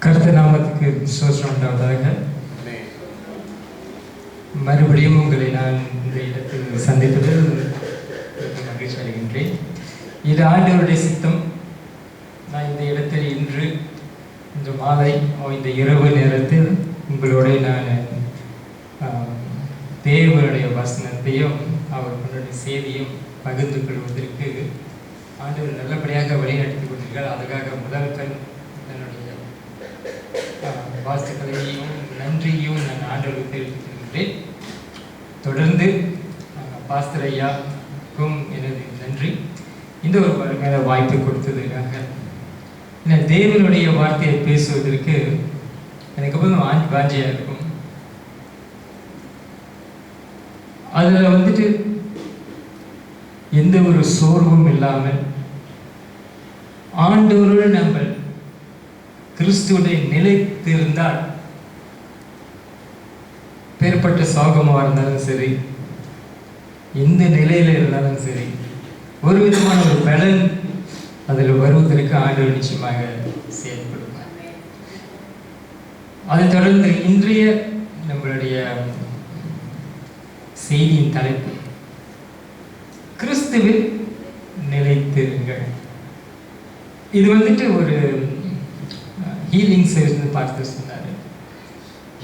கர்த்தர் நாமத்துக்கு ஸ்தோத்திரம் உண்டாவதாக. மறுபடியும் உங்களை நான் இந்த இடத்தில் சந்திப்பதில் மகிழ்ச்சி அடைகின்றேன். இது ஆண்டவருடைய சித்தம். நான் இந்த இடத்தில் இன்று மாலை இந்த இரவு நேரத்தில் உங்களோட நான் தேவனுடைய வசனத்தையும் அவர்களுடைய செய்தியும் பகிர்ந்து கொள்வதற்கு ஆண்டவர் நல்லபடியாக வழிநடத்தி கொண்டீர்கள். அதுக்காக முதல் கண் என்னுடைய வாழ்த்துக்களையும் நன்றியும் நான் ஆண்டவருக்கு தெரிவித்துக்கின்றேன். தொடர்ந்து பாஸ்டர் ஐயாவுக்கும் எனது நன்றி. இந்த ஒரு வறுமையான வாய்ப்பு கொடுத்ததுக்காக. தேவனுடைய வார்த்தையை பேசுவதற்கு எனக்கு கொஞ்சம் வாஞ்சியாக இருக்கும். அதில் வந்துட்டு எந்த ஒரு சோர்வும் இல்லாமல் ஆண்டவரோடு நம்ம கிறிஸ்துவுடைய நிலைத்திருந்தால், பேர்பட்ட சோகமாக இருந்தாலும் சரி, எந்த நிலையில் இருந்தாலும் சரி, ஒரு விதமான ஒரு பலன் அதில் வருவதற்கு ஆண்டவர் நிச்சயமாக செயல்படுவார். அதை தொடர்ந்து இன்றைய நம்மளுடைய செய்தியின் தலைப்பு கிறிஸ்துவில் நிலைத்திருங்கள். இது வந்துட்டு ஒரு ஹீலிங் சர்வீஸ் பார்த்து சொன்னார்.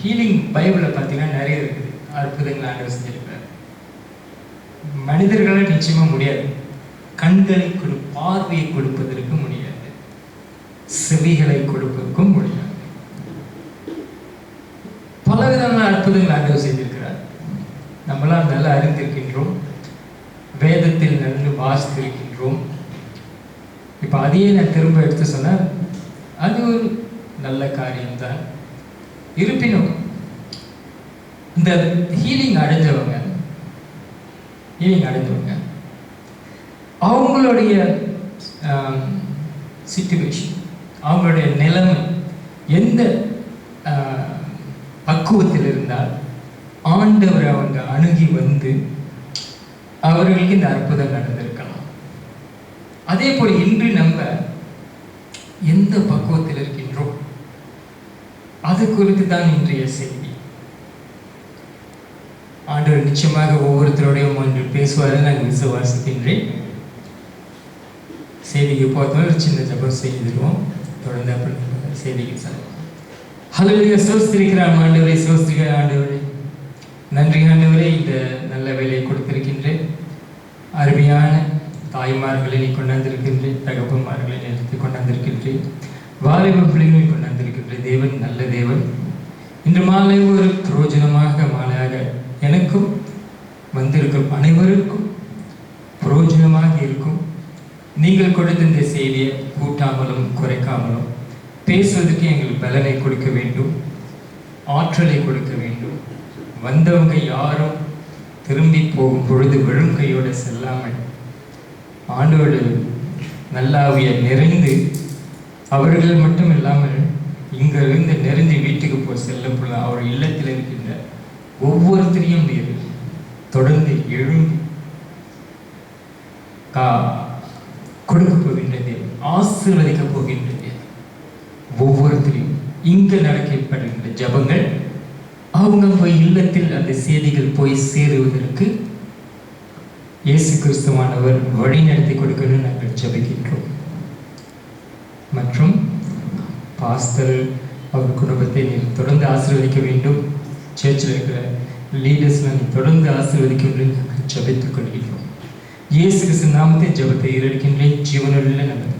ஹீலிங் பைபிளில் பார்த்தீங்கன்னா நிறைய இருக்குது. அற்புதங்கள் ஆண்டவர் செஞ்சிருக்கிறார். மனிதர்களால் நிச்சயமாக முடியாது. கண்களை பார்வையை கொடுப்பதற்கு முடியாது, செவிகளை கொடுப்பதற்கும் முடியாது. பலவிதமான அற்புதங்கள் ஆண்டவர் செஞ்சிருக்கிறார். நம்மளால் நல்லா அறிந்திருக்கின்றோம், வேதத்தில் நல்ல வாசித்திருக்கின்றோம். இப்போ அதையே நான் திரும்ப எடுத்து சொன்னால் அது ஒரு நல்ல காரியம்தான். இருப்பினும் இந்த ஹீலிங் அடைஞ்சவங்க அவங்களுடைய சிச்சுவேஷன், அவங்களுடைய நிலைமை எந்த பக்குவத்தில் இருந்தால் ஆண்டவர் அவங்க அணுகி வந்து அவர்களுக்கு இந்த அற்புதம் நடந்திருக்கலாம். அதே போல் இன்று நம்ம எந்த பக்குவத்தில் இருக்கின்றோம் அது குறித்து தான் இன்றைய செய்தி. ஆண்டவர் நிச்சயமாக ஒவ்வொருத்தரோடையும் ஒன்று பேசுவாரு நான் விசுவாசிக்கின்றேன். செய்திக்கு போகிறதுனால ஒரு சின்ன ஜபம் செய்திருவோம். தொடர்ந்து அப்படி செய்திக்கு செல்வோம். ஹல்லேலூயா. சோஸ்திரிக்கிறான் ஆண்டவரே, சோஸ்திரிக்கிற ஆண்டவரே, நன்றி ஆண்டவரே. இந்த நல்ல வேலையை கொடுத்திருக்கின்றேன். அருமையான தாய்மார்களை நீ கொண்டாந்திருக்கின்றேன், தகப்பன்மார்களை எடுத்து கொண்டாந்திருக்கின்றேன், வாலிப பிள்ளைகளை கொண்டாந்திருக்கின்றேன். தேவன் நல்ல தேவன். இன்று மாலை ஒரு பிரயோஜனமாக மாலையாக எனக்கும் வந்திருக்கும் அனைவருக்கும் பிரயோஜனமாக இருக்கும். நீங்கள் கொடுத்த இந்த செய்தியை கூட்டாமலும் குறைக்காமலும் பேசுவதற்கு எங்களுக்கு பலனை கொடுக்க வேண்டும், ஆற்றலை கொடுக்க வேண்டும். வந்தவங்க யாரும் திரும்பி போகும் பொழுது வெறும் கையோடு செல்லாமல் ஆண்டோடு நல்லாவிய நிறைந்து அவர்கள் மட்டும் இல்லாமல் இங்கிருந்து நிறைந்து வீட்டுக்கு செல்லும் பொழுது அவர் இல்லத்தில் இருக்கின்ற ஒவ்வொருத்தரையும் நீர் தொடர்ந்து எழும்பி கொடுக்க போகின்ற தேவன், ஆசீர்வதிக்க போகின்ற தேவன். ஒவ்வொருத்தரையும் இங்கு நடக்கப்படுகின்ற ஜபங்கள் அவங்க போய் இல்லத்தில் அந்த செய்திகள் போய் சேருவதற்கு இயேசு கிறிஸ்துவானவர் வழி நடத்தி கொடுக்கணும்னு நாங்கள் ஜபிக்கின்றோம். மற்றும் பாஸ்டர் அவர் குடும்பத்தை நீ தொடர்ந்து ஆசீர்வதிக்க வேண்டும். சர்ச்சில் இருக்கிற லீடர்ஸ்லாம் நீ தொடர்ந்து ஆசீர்வதிக்க வேண்டும் நாங்கள் ஜபித்துக் கொள்கின்றோம். இயேசு கிறிஸ்து நாமத்தை ஜபத்தை ஏறெடுக்கின்றேன். ஜீவனுள்ள நமக்கு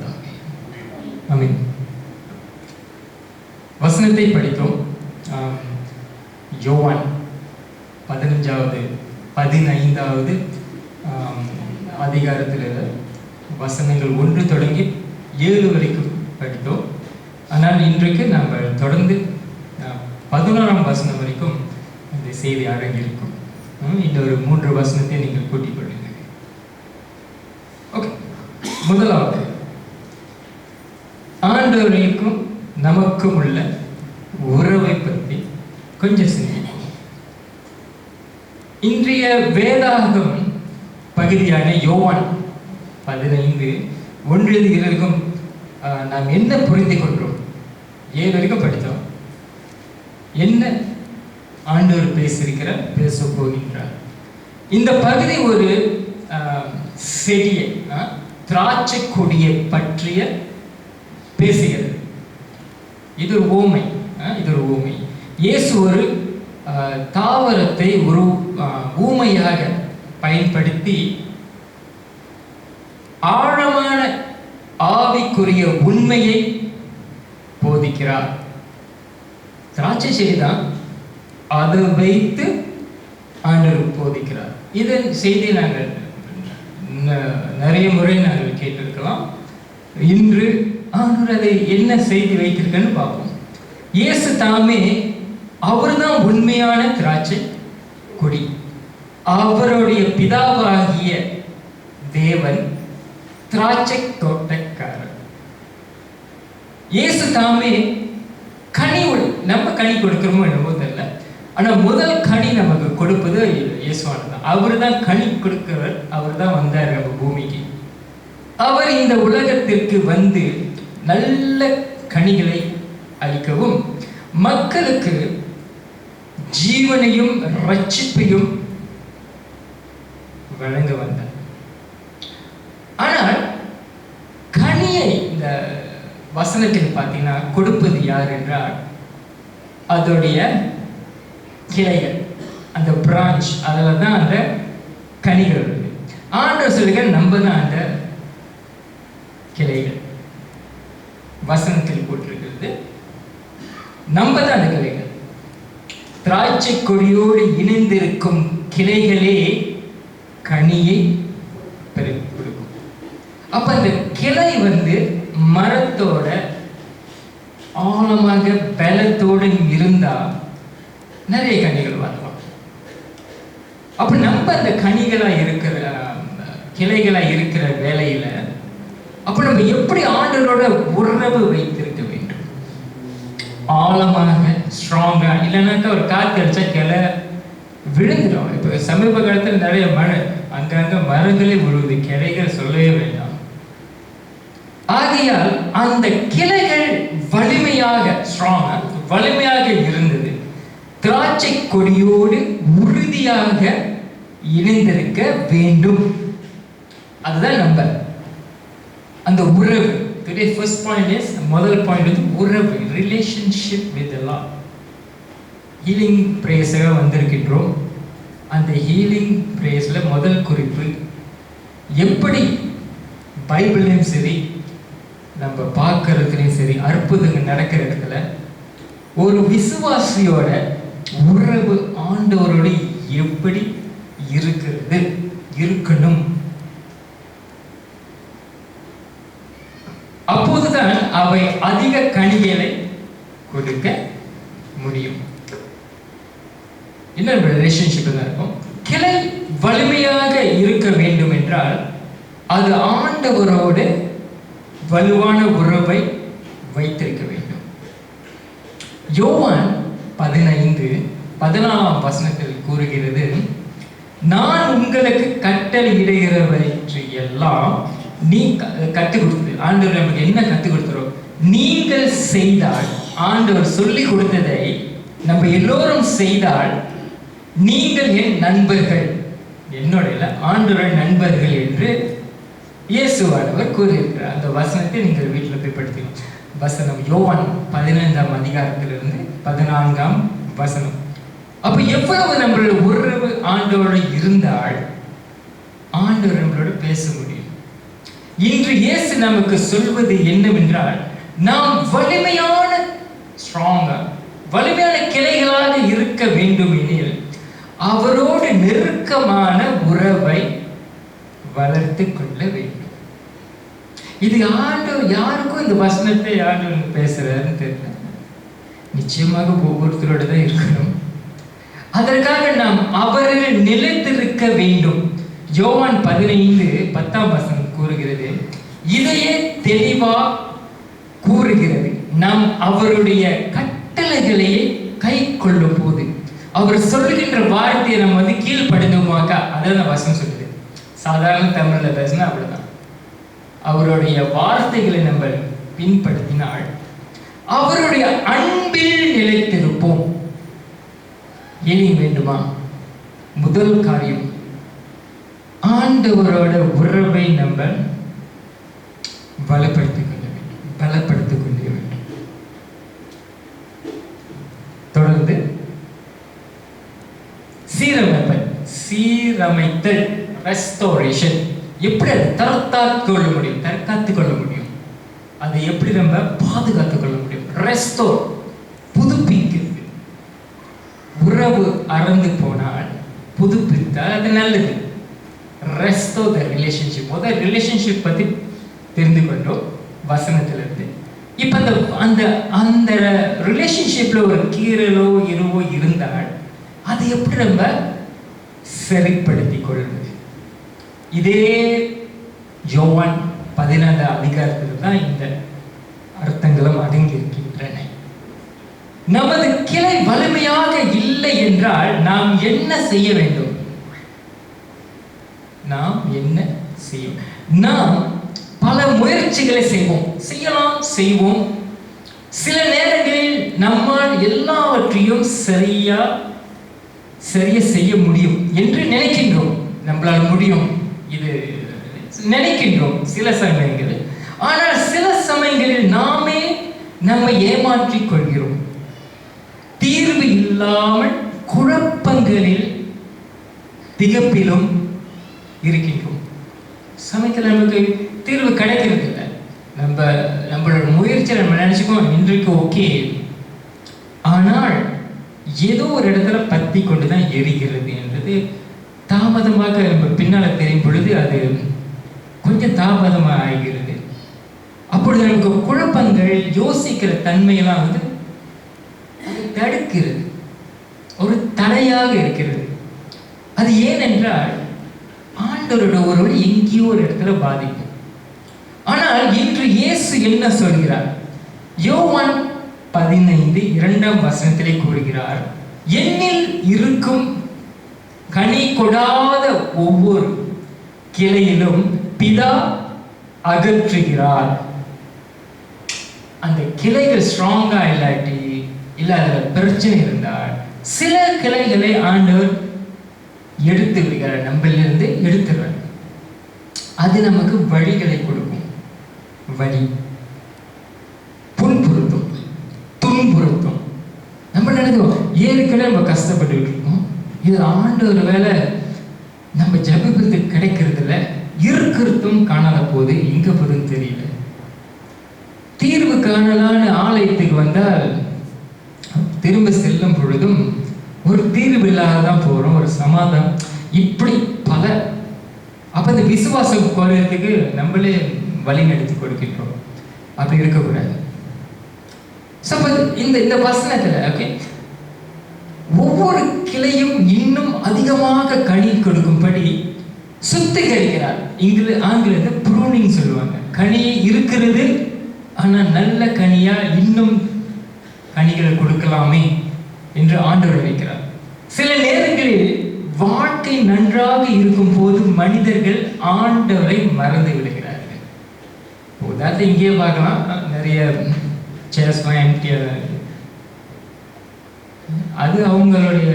ஆமென். வசனத்தை படித்தோம். யோவான் 15வது அதிகாரத்தில் வசனங்கள் 1 தொடங்கி 7 வரைக்கும் படித்தோம். ஆனால் இன்றைக்கு நாம் தொடர்ந்து 11ஆம் வசனம் வரைக்கும் இந்த செய்தி அடங்கியிருக்கும். இன்னொரு 3 வசனத்தை நீங்கள் கூட்டிக் கொள்ளுங்கள். ஓகே. முதலாவது, ஆண்டவருக்கும் நமக்கும் உள்ள உறவை பற்றி கொஞ்சம் சிந்திப்போம். இன்றைய வேதாகம் பகுதியான யோவான் 15:1-2 நாம் என்ன புரிந்து கொண்டோம்? 7 வரைக்கும் படித்தோம். என்ன ஆண்டவர் பேச போகின்றார். இந்த பகுதி ஒரு செடியை, திராட்சை கொடியை பற்றிய பேசுகிறது. இது ஒரு ஊமை. இயேசு ஒரு தாவரத்தை ஒரு ஊமையாக பயன்படுத்தி ஆழமான ஆவிக்குரிய உண்மையை போதிக்கிறார். திராட்சை செடிதான், அதை வைத்து ஆண்டவர் போதிக்கிறார். இதன் செய்தியை நாங்கள் நிறைய முறை நாங்கள் கேட்டிருக்கலாம். இன்று ஆண்டவர் அதை என்ன செய்தி வைத்திருக்கன்னு பார்ப்போம். இயேசு தாமே அவர்தான் உண்மையான திராட்சை கொடி. அவருடைய பிதாவாகிய தேவன் திராட்சை தோட்டக்காரர். இயேசு தாமே கனி, நம்ம கனி கொடுக்கிறோமோ என்னவோ தெரியல, ஆனா முதல் கனி நமக்கு கொடுப்பது இயேசுவானதான். அவர் தான் கனி கொடுக்கிறவர். அவர் தான் வந்தார் நம்ம பூமிக்கு. அவர் இந்த உலகத்திற்கு வந்து நல்ல கனிகளை அளிக்கவும் மக்களுக்கு ஜீவனையும் ரட்சிப்பையும் வழங்க வந்தார். ஆனால் கனியை இந்த வசனத்தில் பார்த்தீங்கன்னா கொடுப்பது யார் என்றால் அதோடைய கிளைகள், அந்த பிரான்ச், அதில் தான் அந்த கனிகள் இருக்கு. ஆண்டவர் சொல்லுங்கள், நம்ம தான் அந்த கிளைகள். வசனத்தில் போட்டிருக்கிறது, நம்ம தான் அந்த கிளைகள். திராட்சை கொடியோடு இணைந்திருக்கும் கிளைகளே கனியை கொடுக்கும். அப்ப அந்த கிளை மரத்தோட ஆழமாக பலத்தோடு இருந்தா நிறைய கனிகள் வரலாம். அப்ப நம்ம அந்த கனிகளா இருக்கிற கிளைகளா இருக்கிற வேலையில அப்ப நம்ம எப்படி ஆண்டவரோட உறவு வைத்திருக்க வேண்டும்? ஆழமாக, ஸ்ட்ராங்கா. இல்லைன்னாக்கா ஒரு காற்று அடிச்சா கிளை விழுந்துடும். இப்ப சமீப காலத்தில் நிறைய மழை, அங்கங்க மரங்களே விழுவுது, கிளைகள் சொல்லவே வேண்டாம். ஆகையால் அந்த கிளைகள் வலிமையாக இருந்தது. திராட்சை கொடியோடு உறுதியாக இணைந்திருக்க வேண்டும். அதுதான் நம்பர், அந்த உறவு. Today first point is, முதல் பாயிண்ட் உறவு, relationship with the Lord. Healing பிரேயர்ஸாக வந்திருக்கின்றோம். அந்த ஹீலிங் பிரேயர்ஸ்ல முதல் குறிப்பு, எப்படி பைபிள்லையும் சரி நம்ம பார்க்கறதுலையும் சரி அற்புதங்கள் நடக்கிற இடத்துல ஒரு விசுவாசியோட உறவு ஆண்டவரோடு எப்படி இருக்கணும். அப்போதுதான் அவை அதிக கனிகளை கொடுக்க முடியும். என்ன ரிலேஷன்ஷிப் தான் இருக்கும். கிளை வலிமையாக இருக்க வேண்டும் என்றால் அது ஆண்டவரோடு வலுவான உறவை வைத்திருக்க வேண்டும். யோவான் 15:14 வசனத்தில் கூறுகிறது, நான் உங்களுக்கு கட்டளையிடுகிறவற்றை எல்லாம் நீ கற்றுக் கொடுத்தது. ஆண்டவர் நமக்கு என்ன கற்றுக் கொடுக்கிறோம்? நீங்கள் செய்தால், ஆண்டவர் சொல்லி கொடுத்ததை நம்ம எல்லோரும் செய்தால் நீங்கள் என் நண்பர்கள், என்னோட ஆண்டவர் நண்பர்கள் என்று இயேசுவானவர் கூறியிருக்கிறார். அந்த வசனத்தை நீங்கள் வீட்டில் போய் படிக்கணும். வசனம் யோவான் 15ஆம் அதிகாரத்திலிருந்து 14ஆம் வசனம். அப்ப எவ்வளவு நம்மளோட உறவு ஆண்டவரோடு இருந்தால் ஆண்டவர் நம்மளோட பேச முடியும். இன்று இயேசு நமக்கு சொல்வது என்னவென்றால், நாம் வலிமையான கிளைகளாக இருக்க வேண்டும் எனில் அவரோடு நெருக்கமான உறவை வளர்த்து கொள்ள வேண்டும். இது ஆண்டவர் யாருக்கும் இந்த வசனத்தை ஆண்டவர் பேசுறாருன்னு தெரியல. நிச்சயமாக ஒவ்வொருத்தரோட தான் இருக்கணும். அதற்காக நாம் அவரில் நிலைத்திருக்க வேண்டும். யோவான் 15:10 வசனம் கூறுகிறது, இதையே தெளிவா கூறுகிறது, நாம் அவருடைய கட்டளைகளையே கை கொள்ளும் போது. அவர் சொல்லுகின்ற வார்த்தையை நம்ம கீழ்ப்படுத்துமாக்கா, அதான் வசனம் சொல்லுது. சாதாரண தமிழ்ல பேசினா அப்படிதான். அவருடைய வார்த்தைகளை நம்ம பின்படுத்தினால் அவருடைய அன்பில் நிலைத்திருப்போம். இனி வேண்டுமா? முதல் காரியம், ஆண்டவரோட உறவை நம்ம பலப்படுத்திக் கொள்ள வேண்டும். தொடர்ந்து சீரமைத்தல், ரெஸ்டோரேஷன். எப்படி அதை தற்காத்துக் கொள்ள முடியும்? அதை எப்படி நம்ம பாதுகாத்துக் கொள்ள முடியும்? ரெஸ்டோர், புதுப்பிக்கிறது. உறவு அறந்து போனால் புதுப்பித்தால் அது நல்லது. Restore the relationship. முதல் ரிலேஷன்ஷிப் பத்தி தெரிந்து கொண்டோம் வசனத்திலிருந்து. இப்ப அந்த ரிலேஷன்ஷிப்ல ஒரு கீறலோ இருவோ இருந்தால் அதை எப்படி நம்ம சரிப்படுத்திக் கொள்வது? இதே யோவான் 14 அதிகாரத்தில் தான் இந்த அர்த்தங்களும் அடங்கி இருக்கின்றன. நமது கிளை வலிமையாக இல்லை என்றால் நாம் என்ன செய்ய வேண்டும்? நாம் பல முயற்சிகளை செய்வோம். சில நேரங்களில் நம்மால் எல்லாவற்றையும் சரியா செய்ய முடியும் என்று நினைக்கின்றோம். நம்மளால் முடியும் இது நினைக்கின்றோம் சில சமயங்களில். ஆனால் சில சமயங்களில் நாமே நம்மை ஏமாற்றிக் கொள்கிறோம். தீர்வு இல்லாமல் குழப்பங்களில் திகப்பிலும் இருக்கின்றோம். சமயத்தில் நமக்கு தீர்வு கிடைக்கிறது இல்லை. நம்மளோட முயற்சியை நம்ம நினைச்சுக்கோம் இன்றைக்கு ஓகே, ஆனால் ஏதோ ஒரு இடத்துல பத்தி கொண்டுதான் எரிகிறது என்றது தாமதமாக நம்ம பின்னால தெரியும் பொழுது அது கொஞ்சம் தாமதமாக ஆகிறது. அப்பொழுது நமக்கு குழப்பங்கள், யோசிக்கிற தன்மையெல்லாம் அது தடுக்கிறது, ஒரு தடையாக இருக்கிறது. அது ஏனென்றால் ஆண்டவரோட ஒருவர் எங்கேயோ ஒரு இடத்துல பாதிக்கும். ஆனால் இன்று இயேசு என்ன சொல்கிறார்? யோவான் 15:2 கூறுகிறார், என்னில் இருக்கும் கனி கொடாத ஒவ்வொரு கிளையிலும் பிதா அகற்றுகிறார். அந்த கிளைகள் ஸ்ட்ராங்கா இல்லாட்டி இல்ல அதுல பிரச்சனை இருந்தால் சில கிளைகளை ஆண்டவர் எடுத்து விடுகிறார், நம்மளிலிருந்து எடுத்துறார். அது நமக்கு வழிகளை கொடுக்கும். வழி புண்புறுத்தும், துன்புறுத்தும். நம்ம நினைக்கிறோம் ஏற்கனவே நம்ம கஷ்டப்பட்டு இருக்கோம், இது ஆண்டவர் வேலை நம்ம ஜபிக்கிறதுக்கு கிடைக்கிறது இல்லை, இருக்கிறதும் காணாத போது எங்க போதுன்னு தெரியல. தீர்வு காணலான்னு ஆலயத்துக்கு வந்தால் திரும்ப செல்லும் பொழுதும் ஒரு தீர்வு இல்லாதான் போறோம், ஒரு சமாதானம், இப்படி பல. அப்ப இந்த விசுவாசம் குறையறதுக்கு நம்மளே வழி நடத்தி கொடுக்கின்றோம். அப்படி இருக்கக்கூடாது. இந்த வசனத்துல ஓகே, ஒவ்வொரு கிளையும் இன்னும் அதிகமாக கனி கொடுக்கும்படி சுத்திகரிக்கிறார். ஆங்கிலத்தில் ப்ரூனிங் சொல்லுவாங்க. கனி இருக்கிறது, ஆனா நல்ல கனியா இன்னும் கனிகளை கொடுக்கலாமே என்று ஆண்டவர் வைக்கிறார். சில நேரங்களில் வாழ்க்கை நன்றாக இருக்கும் போது மனிதர்கள் ஆண்டவரை மறந்து விடுகிறார்கள். உதாரணத்தை இங்கே பார்க்கலாம், நிறைய சேர்ஸ்லாம் எம்டியாக இருக்கு. அது அவங்களுடைய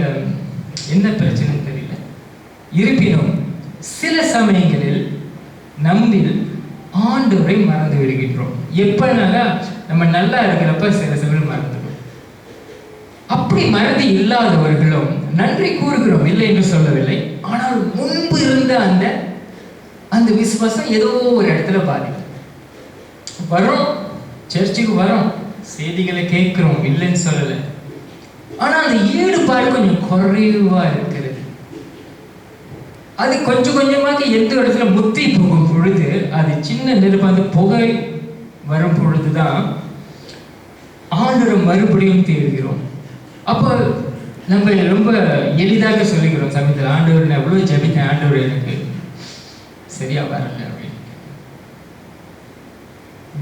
என்ன பிரச்சனைன்னு தெரியல. இருப்பினும் சில சமயங்களில் நம்மில் ஆண்டவரை மறந்து விடுகின்றோம். எப்பனால நம்ம நல்லா இருக்கிறப்ப சில சமயம் மறந்துடும். அப்படி மறதி இல்லாதவர்களும் நன்றி கூறுகிறோம், இல்லை என்று சொல்லவில்லை. ஆனால் முன்பு இருந்த அந்த விசுவாசம் ஏதோ ஒரு இடத்துல பாதிக்கும். வரோம், சர்ச்சுக்கு வரோம், செய்திகளை கேட்கிறோம், இல்லைன்னு சொல்லலை. ஆனா அந்த ஈடுபாடு கொஞ்சம் குறைவா இருக்கிறது. அது கொஞ்சம் கொஞ்சமாக எந்த இடத்துல முத்தி போகும் பொழுது, அது சின்ன நெருப்பு, அந்த புகை வரும் பொழுதுதான் ஆண்டவரை மறுபடியும் தேடுகிறோம். அப்போ நம்ம ரொம்ப எளிதாக சொல்லிக்கிறோம் சமயத்தில், ஆண்டவர் நான் எவ்வளவு ஜபித்தேன், ஆண்டவர் எனக்கு சரியா வரல அப்படின்னு.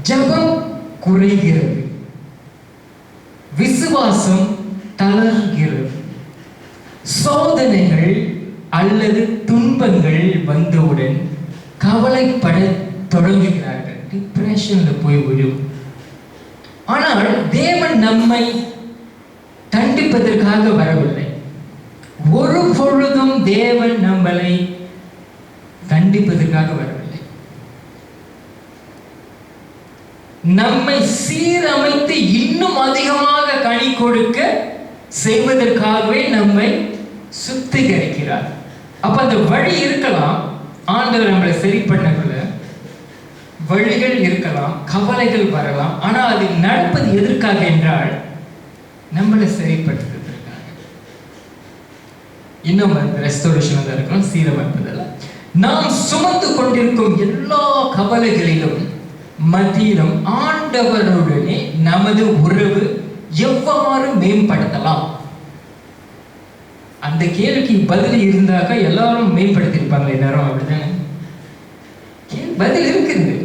ஜபம் குறைகிறது, விசுவாசம் தளர்கிறது. சோதனைகள் அல்லது துன்பங்கள் வந்தவுடன் கவலைப்பட தொடங்குகிறார்கள், டிப்ரெஷன்ல போய் விடும். ஆனா ஆனால் தேவன் நம்மை தண்டிப்பதற்காக வரவில்லை. ஒரு பொழுதும் தேவன் நம்மளை தண்டிப்பதற்காக வரவில்லை. நம்மை சீரமைத்து இன்னும் அதிகமாக கனி கொடுக்க செய்வதற்காகவே நம்மை சுத்திகரிக்கிறார். அப்ப அந்த வழி இருக்கலாம், ஆண்டவர் நம்மளை சரி பண்ணக்குள்ள வழிகள் இருக்கலாம், கவலைகள் வரலாம். ஆனால் அது நடப்பது எதற்காக என்றால் நம்மளை சரிப்படுத்துவதற்காக. இன்னும் ரெஸ்டோரேஷன் தான் இருக்கணும், சீரமைப்பதில். நாம் சுமந்து கொண்டிருக்கும் எல்லா கவலைகளிலும் மத்தியிலும் ஆண்டவருடனே நமது உறவு எவ்வாறு மேம்படுத்தலாம்? அந்த கேள்விக்கு பதில் இருந்தாக்கா எல்லாரும் மேம்படுத்திருப்பாங்க. எல்லாரும் அப்படிதானே? பதில் இருக்குது.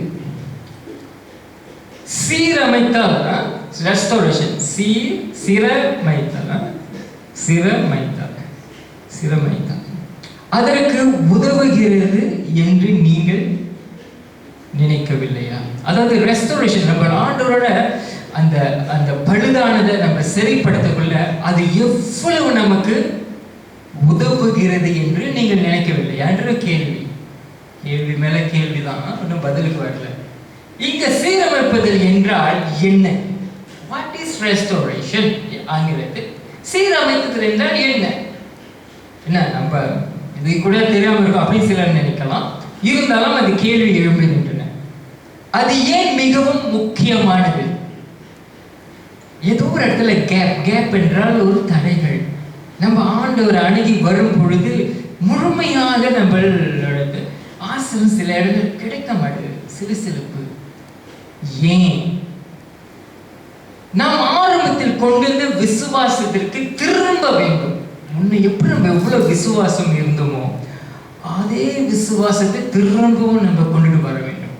சீரமைத்தால் ரெஸ்டோரேஷன், சிரமைத்தால் அதற்கு உதவுகிறது என்று நீங்கள் நினைக்கவில்லையா? அதாவது ரெஸ்டோரேஷன், நம்ம ஆண்டவரோட அந்த அந்த பழுதானதை நம்ம சரிப்படுத்தக்குள்ள அது எவ்வளவு நமக்கு உதவுகிறது என்று நீங்கள் நினைக்கவில்லையா என்ற கேள்வி. கேள்வி மேல கேள்விதான், இன்னும் பதிலுக்கு வரல. இங்க சீரமைப்பதில் என்றால் என்ன? What is restoration? ஆங்கிலத்தில் சீரமைப்பதில் என்றால் என்ன? என்ன நம்ம இது கூட தெரியாம இருக்கும் அப்படின்னு சிலர் நினைக்கலாம். இருந்தாலும் அது கேள்வி எழும்புகின்றன. அது ஏன் மிகவும் முக்கியமானது? ஏதோ ஒரு இடத்துல கேப் என்றால் ஒரு தடைகள். நம்ம ஆண்டவர் அணுகி வரும் பொழுது முழுமையாக நம்மளோட ஆசிரம் சில இடங்கள் கிடைக்க மாட்டேது, சிலுசிலுப்பு. ஏன்? நாம் ஆரம்பத்தில் கொண்டிருந்த விசுவாசத்திற்கு திரும்ப வேண்டும். முன்ன எப்படி நம்ம எவ்வளவு விசுவாசம் இருந்தோமோ அதே விசுவாசத்தை திரும்பவும் நம்ம கொண்டுட்டு வர வேண்டும்.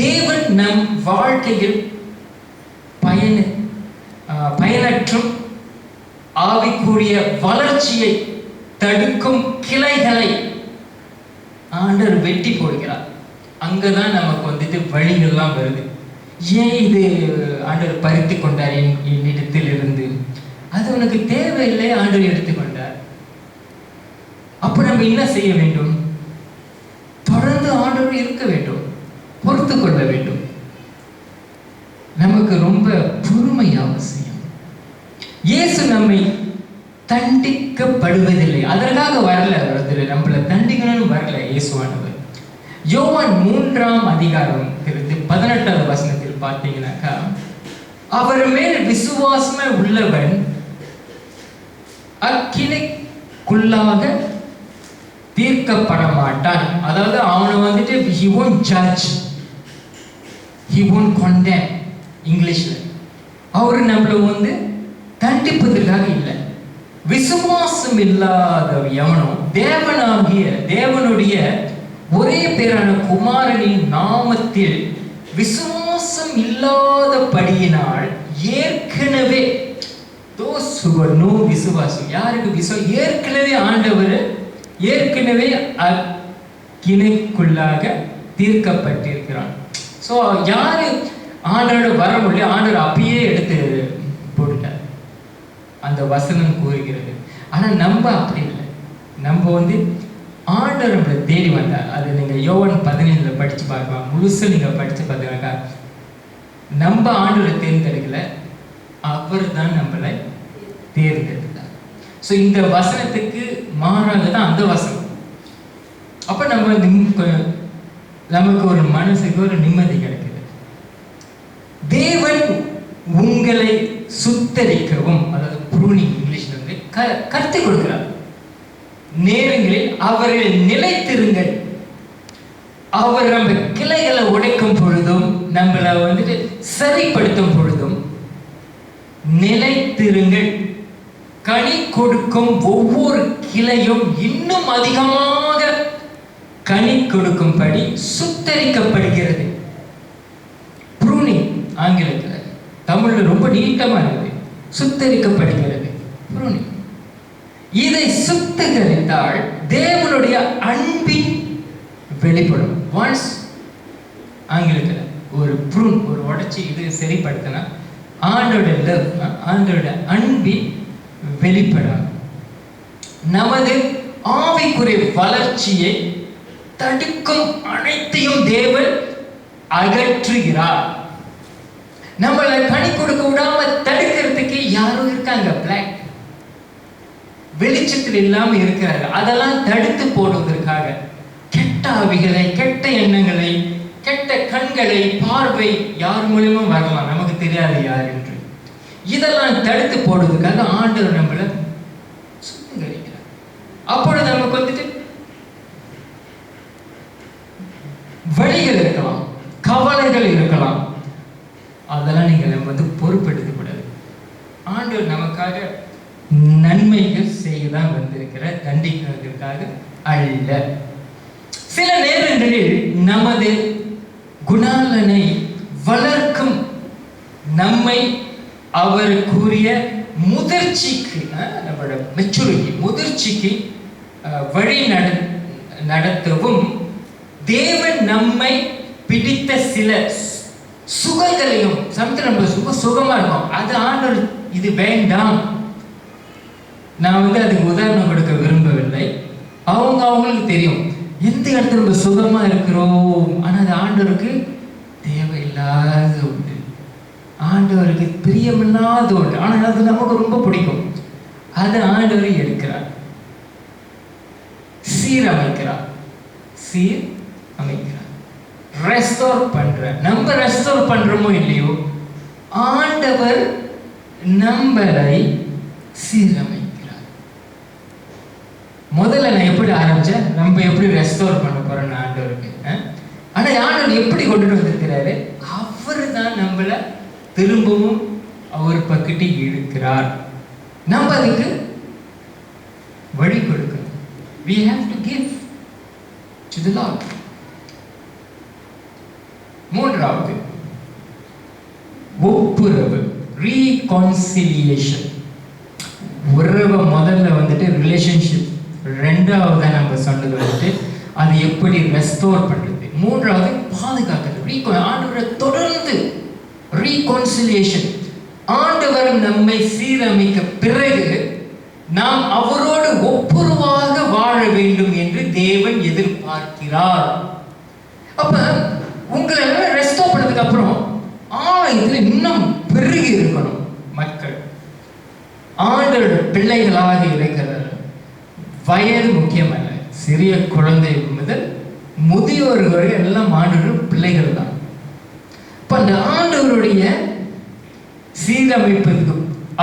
தேவன் நம் வாழ்க்கையில் பயனற்றும் ஆவிக்குரிய வளர்ச்சியை தடுக்கும் கிளைகளை ஆண்டவர் வெட்டி போடுகிறார். அங்கதான் நமக்கு வந்துட்டு வழிகள்லாம் வருது. ஏன் இது ஆண்டவர் பறித்து கொண்டார் என்னிடத்தில் இருந்து? அது உனக்கு தேவையில்லை, ஆண்டவர் எடுத்துக்கொண்டார். அப்ப நம்ம என்ன செய்ய வேண்டும்? தொடர்ந்து ஆண்டவர் இருக்க வேண்டும், பொறுத்து கொள்ள வேண்டும். நமக்கு ரொம்ப பொறுமை அவசியம். இயேசு நம்மை தண்டிக்கப்படுவதில்லை, அதற்காக வரல. நம்மளை தண்டிக்கணும்னு வரல இயேசுவானவர். யோவான் 3ஆம் அதிகாரம் 18வது வசனத்தில் பார்த்தீங்கன்னாக்கா, அவர் மேல் விசுவாசமே உள்ளவன் அக்கினிக்குள்ளாக தீர்க்கப்பட மாட்டான். அதாவது அவனை வந்துட்டு he won't judge, he won't condemn. இங்கிலீஷ்ல அவர் நம்மளை வந்து தண்டிப்பதற்காக இல்லை. விசுவாசம் இல்லாத எவனோ தேவனுடைய ஒரே பேரான குமாரனின் நாமத்தில் விசுவாசம் இல்லாதபடியினால் ஏற்கனவே விசுவாசம் யாருக்கு ஏற்கனவே ஆண்டவர் ஏற்கனவே அக்கினிக்குள்ளாக தீர்க்கப்பட்டிருக்கிறான். ஸோ யாரு ஆண்டவரோட வர முடியல, ஆண்டவர் அப்பயே எடுத்து போட்டுட்டார். அந்த வசனம் கூறுகிறது. ஆனா நம்ம அப்படி இல்லை. நம்ம வந்து ஆண்டவர் நம்மளை தேடி வந்தார். அது நீங்க யோவான் 17 படிச்சு பார்க்கலாம். முழுசா நீங்க படிச்சு பார்த்தீங்கன்னாக்கா, நம்ம ஆண்டவரை தேர்ந்தெடுக்கல, அவர் தான் நம்மளை தேர்ந்தெடுத்தார். ஸோ இந்த வசனத்துக்கு மாறாக தான் அந்த வசனம். அப்ப நமக்கு ஒரு மனசுக்கு ஒரு நிம்மதி கிடைக்குது. தேவன் உங்களை சுத்தரிக்கவும், அதாவது ப்ரூனிங் இங்கிலீஷ்ல வந்து கற்றுக் கொடுக்கிறார். நேரங்களில் அவர்கள் நிலைத்திருங்கள். அவர் நம்ம கிளைகளை உடைக்கும் பொழுதும் நம்மளை வந்துட்டு சரிப்படுத்தும் பொழுதும் நிலைத்திருங்கள். கனி கொடுக்கும் ஒவ்வொரு கிளையும் இன்னும் அதிகமாக கனி கொடுக்கும்படி சுத்தரிக்கப்படுகிறது. ப்ரூனிங் ஆங்கிலத்தில், தமிழ்ல ரொம்ப நீட்டமா இருக்குது. சுத்தரிக்கப்படுகிறது, ப்ரூனிங். இதை சுத்திகரித்தால் தேவனுடைய அன்பின் வெளிப்படும். ஒன்ஸ் ஆங்கிலத்தில் ஒரு ப்ரூன், ஒரு உடைச்சி இது சரிப்படுத்தினா ஆண்டோட லவ், ஆண்டோட அன்பின் வெளிப்படம். நமது ஆவிக்குரிய வளர்ச்சியை தடுக்கும் அனைத்தையும் தேவன் அகற்றுகிறார். நம்மளை கனி கொடுக்க விடாம தடுக்கிறதுக்கு யாரும் இருக்காங்க, பிளாக் வெளிச்சத்தில் இல்லாம இருக்கிறாங்க. அதெல்லாம் தடுத்து போடுவதற்காக கெட்ட ஆவிகளை, கெட்ட எண்ணங்களை, கெட்ட கண்களை, பார்வை யார் மூலியமா வரலாம், நமக்கு தெரியாது யார் என்று. இதெல்லாம் தடுத்து போடுவதற்காக ஆண்டவர் நம்மளை சுத்திகரிக்கிறார். அப்பொழுது நமக்கு வந்துட்டு வழிகள் இருக்கலாம், கவலைகள் இருக்கலாம், அதெல்லாம் நீங்கள் வந்து பொறுப்பெடுத்துக் கூடாது. ஆண்டவர் நமக்காக நன்மைகள் செய்யதான் வந்திருக்கிற, தண்டிக்கிறதுக்காக அல்ல. சில நேரங்களில் நமது குணாலனை வளர்க்கும், நம்மை அவருக்குரிய முதிர்ச்சிக்கு, நம்மளோட மெச்சூரிட்டி முதிர்ச்சிக்கு வழி நடத்தவும் தேவன் நம்மை பிடித்த சில சுகங்களையும், சமயத்தில் நம்ம சுகமா இருக்கும், அது ஆண்டவர் இது வேண்டாம். நான் வந்து அதுக்கு உதாரணம் கொடுக்க விரும்பவில்லை. அவங்களுக்கு தெரியும் எந்த இடத்துல நம்ம சுகமா இருக்கிறோம். ஆனா அது ஆண்டவருக்கு தேவையில்லாத ஒன்று, ஆண்டவருக்கு பிரியமில்லாத ஒன்று. ஆனால் அது நமக்கு ரொம்ப பிடிக்கும். அது ஆண்டவர் எடுக்கிறார், சீரமைக்கிறார், ரெஸ்டோர் பண்ற. நம்ம ரெஸ்டோர் பண்றோமோ இல்லையோ, ஆண்டவர் நம்மளை சீரமைக்கிறார். முதல்ல நான் எப்படி ஆரம்பிச்சேன், நம்ம எப்படி ரெஸ்டோர் பண்ண போறோம் ஆண்டவருக்கு. ஆனா ஆண்டவர் எப்படி கொண்டுட்டு வந்திருக்கிறாரு, அவர் தான் நம்மளை திரும்பவும் அவர் பக்கிட்டு இழுக்கிறார். நம்ம அதுக்கு வழி கொடுக்கணும். We have to give to the Lord. மூன்றாவது ஒப்புரவு, ரீகான்சிலியேஷன். உறவை முதல்ல வந்துட்டு ரிலேஷன்ஷிப், ரெண்டாவது நம்ம சொன்னது வந்துட்டு அது எப்படி ரெஸ்டோர் பண்றது, மூன்றாவது பாதுகாக்கிறது. ஆண்டவரை தொடர்ந்து ரீகான்சிலியேஷன். ஆண்டவர் நம்மை சீரமைக்க பிறகு நாம் அவரோடு ஒப்புரவாக வாழ வேண்டும் என்று தேவன் எதிர்பார்க்கிறார். அப்ப உங்களை ரெஸ்டோர் பண்ணதுக்கு அப்புறம் ஆலயத்தில் இன்னும் பெருகி இருக்கணும் மக்கள். ஆண்டவர் பிள்ளைகளாக இருக்கிறார். வயது முக்கியமல்ல, சிறிய குழந்தை முதல் முதியோர்கள் வரை எல்லாம் ஆண்டவர் பிள்ளைகள் தான். இப்ப அந்த ஆண்டவருடைய சீரமைப்பதுக்கு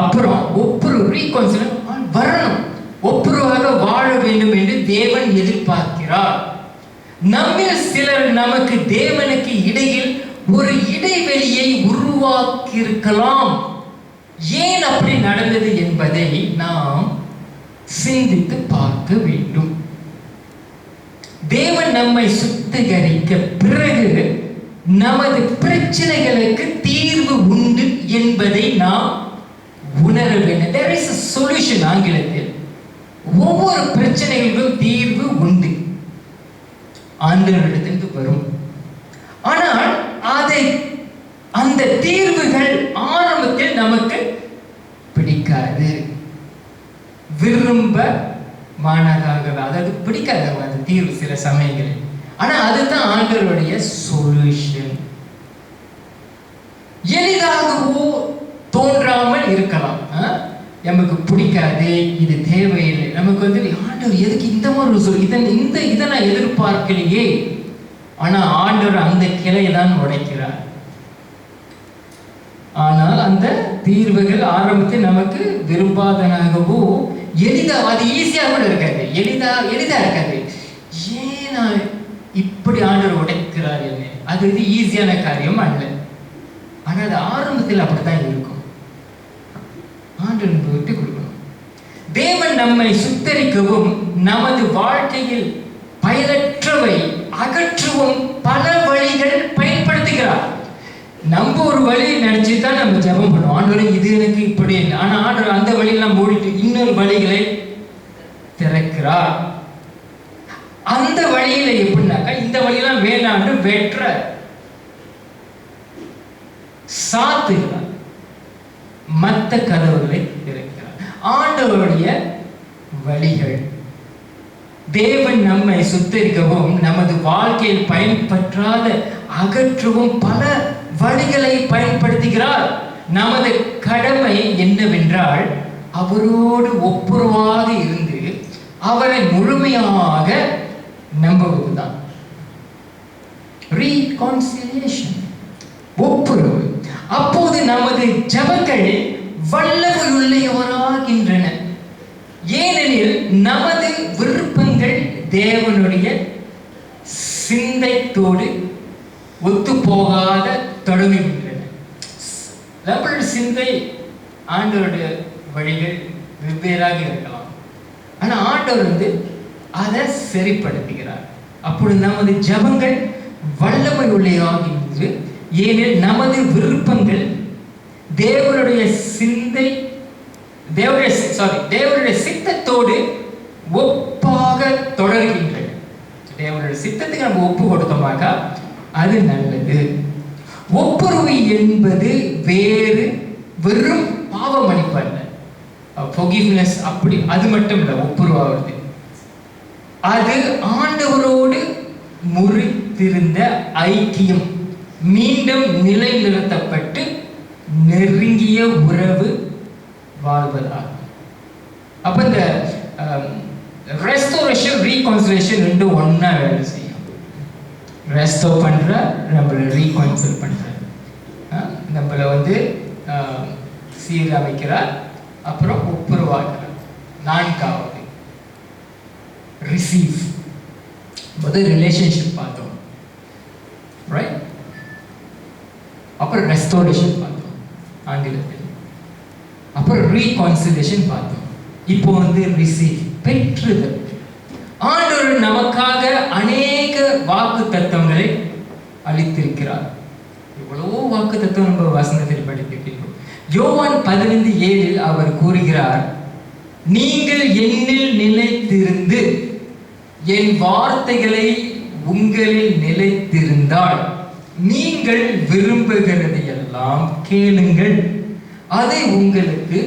அப்புறம் ஒப்புரவு, ரீகான்சிலியேஷன் வரணும். ஒப்புரவாக வாழ வேண்டும் என்று தேவன் எதிர்பார்க்கிறார். நம்மில் சிலர் நமக்கு தேவனுக்கு இடையில் ஒரு இடைவெளியை உருவாக்கி இருக்கலாம். ஏன் அப்படி நடந்தது என்பதை நாம் சிந்தித்து பார்க்க வேண்டும். தேவன் நம்மை சுத்திகரிக்க பிறகு நமது பிரச்சனைகளுக்கு தீர்வு உண்டு என்பதை நாம் உணர வேண்டும். There is a solution. ஆங்கிலத்தில் ஒவ்வொரு பிரச்சனைகளுக்கும் தீர்வு உண்டு, ஆண்டவரிடத்திலிருந்து வரும். ஆனால் அந்த தீர்வுகள் ஆரம்பத்தில் நமக்கு பிடிக்காது, விரும்ப மானதாக, அதாவது பிடிக்காத அந்த தீர்வு சில சமயங்களில். ஆனா அதுதான் ஆண்டவருடைய சொல்யூஷன். எளிதாகவோ தோன்றாமல் இருக்கலாம். நமக்கு பிடிக்காது, இது தேவையில்லை, நமக்கு வந்து ஆண்டவர் எதுக்கு இந்த மாதிரி சொல்லி இதை நான் எதிர்பார்க்கலையே. ஆனா ஆண்டவர் அந்த கிளையை தான் உடைக்கிறார். ஆனால் அந்த தீர்வுகள் ஆரம்பத்தில் நமக்கு விரும்பாதனாகவோ அது ஈஸியா கூட இருக்காது, எளிதா இருக்காது. ஏன் இப்படி ஆண்டவர் உடைக்கிறார் என்ன, அது ஈஸியான காரியம் அல்ல. ஆனா அது ஆரம்பத்தில் அப்படித்தான் இருக்கும். ஆண்டவனுக்கு விட்டு கொடுக்கணும். தேவன் நம்மை சுத்தரிக்கவும் நமது வாழ்க்கையில் பயனற்றவை அகற்றவும் பல வழிகள் பயன்படுத்துகிறார். நம்ம ஒரு வழி நினைச்சுதான் நம்ம ஜெபம் பண்ணுவோம், ஆண்டவரே இது எனக்கு இப்படி. ஆனா ஆண்டவர் அந்த வழியெல்லாம் மூடிட்டு இன்னொரு வழிகளை திறக்கிறார். அந்த வழியில எப்படின்னாக்கா, இந்த வழியெல்லாம் வேண்டாண்டு வெற்ற சாத்துகிறார். மற்ற கதவுகளை திறக்கிறார். ஆண்டவருடைய வழிகள். தேவன் நம்மை சுத்தரிக்கவும் நமது வாழ்க்கையில் பயன்பற்றாத அகற்றவும் பல வழிகளை பயன்படுத்துகிறார். நமது கடமை என்னவென்றால் அவரோடு ஒப்புரவாக இருந்து அவரை முழுமையாக நம்புவதுதான். ரீகான்சிலியேஷன், ஒப்புரவு. அப்போது நமது ஜெபங்கள் வல்லமையுள்ளவராகின்றன. ஏனெனில் நமது விருப்பங்கள் தேவனுடைய சிந்தைத்தோடு ஒத்து போகாத தொடங்குகின்றன. நம்மளுடைய சிந்தை ஆண்டவருடைய வழிகள் வெவ்வேறாக இருக்கலாம். ஆனால் ஆண்டவர் அதை சரிப்படுத்துகிறார். அப்பொழுது நமது ஜெபங்கள் வல்லமை உள்ளாகின்றது. ஏனெனில் நமது விருப்பங்கள் தேவனுடைய சித்தத்தோடு ஒப்பாக தொடர்கின்றன. தேவனுடைய சித்தத்துக்கு நம்ம ஒப்பு கொடுத்தோமாக அது நல்லது. ஒப்புரவு என்பது வெறும் பாவ மன்னிப்பு அல்ல. forgiveness அப்படி அது மட்டும் இல்லை. ஒப்புரவாவது அது ஆண்டவரோடு முறித்திருந்த ஐக்கியம் மீண்டும் நிலைநிறுத்தப்பட்டு நெருங்கிய உறவு வாழ்வதாகும். அப்ப இந்த ரெஸ்டோரேஷன் ரீகான்சிலியேஷன் ரெண்டும் ஒன்னா வேலை செய்யும். ரெஸ்டோர் பண்ற, நம்மளை ரீகான்சில் பண்ற, நம்மளை சீரமைக்கிறார், அப்புறம் ஒப்புரவாக்குறார். நான்காவது ரிசீவ். முதல் ரிலேஷன்ஷிப் பார்த்தோம், ரைட்? அப்புறம் ரெஸ்டோரேஷன் பார்த்தோம் ஆங்கிலத்தில், அப்புறம் ரீகான்சிலியேஷன் பார்த்தோம். இப்போ ரிசீவ், பெற்றுதல். ஆண்டவர் நமக்காக அநேக வாக்கு தத்துவங்களை அளித்திருக்கிறார். எவ்வளவோ வாக்கு தத்துவம் நம்ம வசனத்தில் படித்திருக்கிறோம். யோவான் 15:7 அவர் கூறுகிறார், நீங்கள் என்னில் நிலைத்திருந்து என் வார்த்தைகளை உங்களில் நிலைத்திருந்தால் நீங்கள் விரும்புகிறது எல்லாம் கேளுங்கள், அதை உங்களுக்கு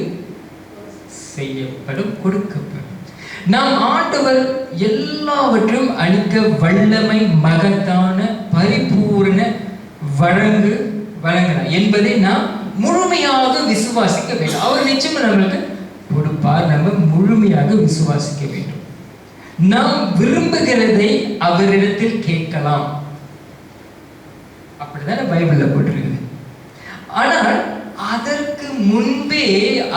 செய்யப்படும், கொடுக்கப்படும். நாம் ஆண்டவர் எல்லாவற்றும் அளிக்க வல்லமை, மகத்தான, பரிபூர்ண வழங்கினார் என்பதை நாம் முழுமையாக விசுவாசிக்க வேண்டும். அவர் நிச்சயம் நம்மளுக்கு கொடுப்பார். நம்ம முழுமையாக விசுவாசிக்க வேண்டும். நாம் விரும்புகிறதை அவரிடத்தில் கேட்கலாம். அப்படிதான் பைபிள்ல போட்டிருக்குது. ஆனால் அதற்கு முன்பே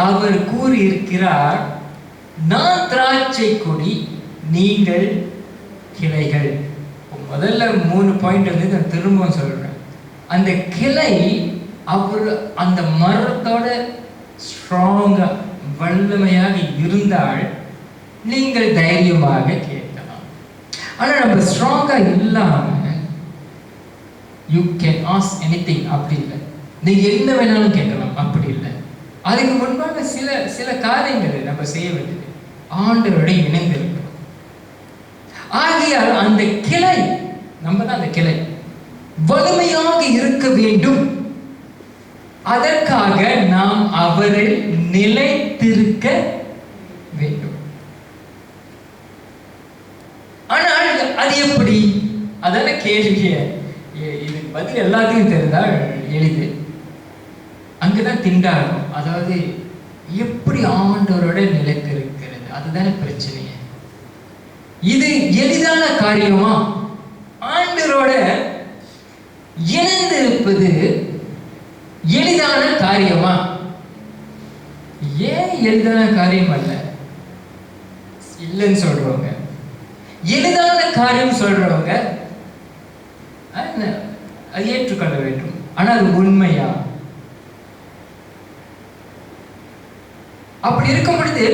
அவர் கூறியிருக்கிறார், நான் திராட்சை கொடி, நீங்கள் கிளைகள். முதல்ல 3 பாயிண்ட் நான் திரும்பவும் சொல்றேன். அந்த கிளை அவர் அந்த மரத்தோட ஸ்ட்ராங்கா வல்லமையாக இருந்தால் நீங்கள் தைரியமாக கேட்கலாம். ஆனால் நம்ம ஸ்ட்ராங்கா இல்லாம யூ கேன் ஆஸ்க் எனிதிங் அப்படி இல்லை. நீங்க என்ன வேணாலும் கேட்கலாம் அப்படி இல்லை. அதுக்கு முன்பாக சில காரியங்களை நம்ம செய்ய வேண்டியது ஆண்டவரோட இணைந்திருக்கிறோம். ஆகையால் அந்த கிளை, நம்ம தான் அந்த கிளை, வலிமையாக இருக்க வேண்டும். அதற்காக நாம் அவரில் நிலைத்திருக்க வேண்டும். ஆனால் அது எப்படி? அதான கேள்விய. இதுக்கு பதில் எல்லாத்தையும் தெரிந்தால் எளிது. அங்குதான் திண்டாடும். அதாவது எப்படி ஆண்டவரோட நிலைத்திருக்கிறது, அதுதானே பிரச்சனையே. இது எளிதான காரியமா? ஆண்டவரோட இணைந்திருப்பது எளிதான காரியமா? ஏன் எளிதான காரியம் அல்ல இல்லைன்னு சொல்றவங்க, எளிதான காரியம் சொல்றவங்க அது ஏற்றுக்கொள்ள வேண்டும். ஆனால் அது உண்மையா? அப்படி இருக்கும் பொழுது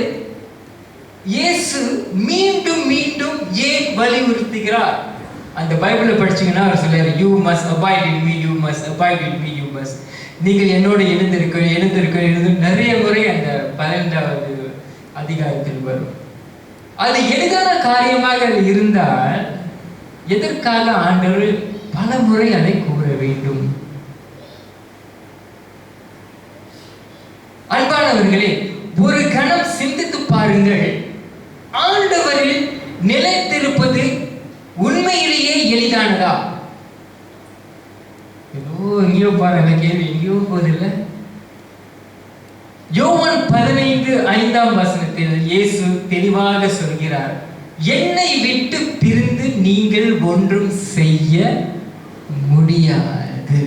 இயேசு மீண்டும் மீண்டும் ஏன் வலியுறுத்துகிறார்? அந்த பைபிளை படிச்சீங்கன்னா அவர் சொல்றாரு, you must abide in me, you must abide in me, you must. நீங்கள் என்னோடு எழுந்திருக்க நிறைய முறை அந்த 12வது அதிகாரத்தில் வரும். அது எளிதான காரியமாக இருந்தால் எதற்காக ஆண்டவர் பல முறை அதை கூற வேண்டும்? பிரியமானவர்களே, ஒரு கணம் சிந்தித்து பாருங்கள். ஆண்டவரில் நிலைத்திருப்பது உண்மையிலேயே எளிதானதா? ஏதோ எங்கேயோ பாருங்க, கேள்வி எங்கேயோ போதில்லை. யோவான் 15:5 இயேசு தெளிவாக சொல்கிறார், என்னை விட்டு பிரிந்து நீங்கள் ஒன்றும் செய்ய முடியாது.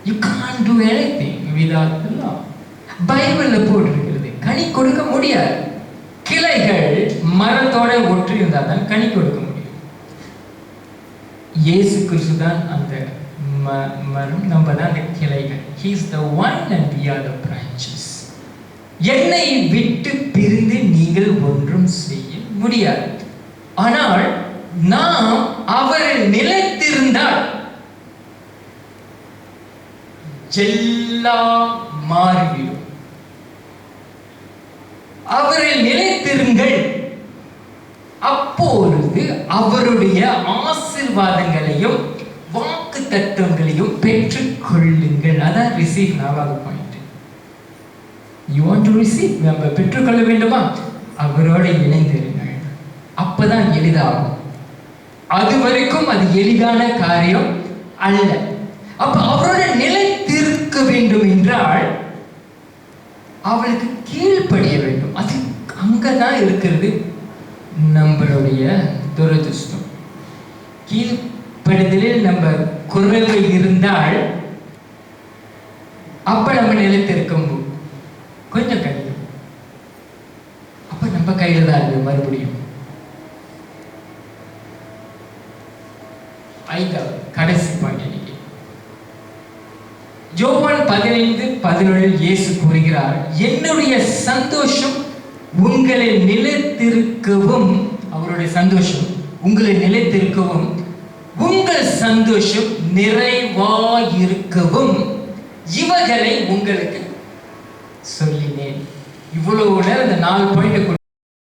You can't do anything without the law. பைபிள்ல போட்டிருக்கிறது. கனி கொடுக்க முடியாது. கிளைகள் மரத்தோட ஒற்றி இருந்தால் தான் கனி கொடுக்க முடியும். இயேசு கிறிஸ்து தான் அந்த மரம், நம்ம தான் அந்த கிளைகள். He is the one and we are the branches. என்னை விட்டு பிரிந்து நீங்கள் ஒன்றும் செய்ய முடியாது. ஆனால் நாம் அவரில் நிலைத்திருந்தால் எல்லாம் மாறிவிடும். அவரில் நிலைத்திருங்கள். அப்பொழுது அவருடைய ஆசீர்வாதங்களையும் வாக்கு தத்துவங்களையும் பெற்றுக் கொள்ளுங்கள். அதான் ரிசீவ். 4வது point. You want to receive? நம்ம பெற்றுக்கொள்ள வேண்டுமா? அவரோட இணைந்திருங்கள். அப்பதான் எளிதாகும். அது வரைக்கும் அது எளிதான காரியம் அல்ல. அப்ப அவரோட நிலைத்திருக்க வேண்டும் என்றால் அவளுக்கு கீழ்ப்படிய வேண்டும். அது அங்கதான் இருக்கிறது நம்மளுடைய துரதிருஷ்டம். கீழ்ப்படுதலில் நம்ம குறைவு இருந்தால் அப்ப நம்ம நிலைத்திருக்கும் கொஞ்சம் கடினம். அப்ப நம்ம கையில தான் இருக்கு. மறுபடியும் 5வது கடைசி பாயிண்ட். யோவான் 15:17 இயேசு கூறுகிறார், என்னுடைய சந்தோஷம் உங்களில் நிலைத்திருக்கவும், அவருடைய சந்தோஷம் உங்களில் நிலைத்திருக்கவும், உங்கள் சந்தோஷம் நிறைவாயிருக்கவும் இவைகளை உங்களுக்கு சொல்லினேன். இவ்வளவு நேரம் இந்த 4 பாயிண்ட்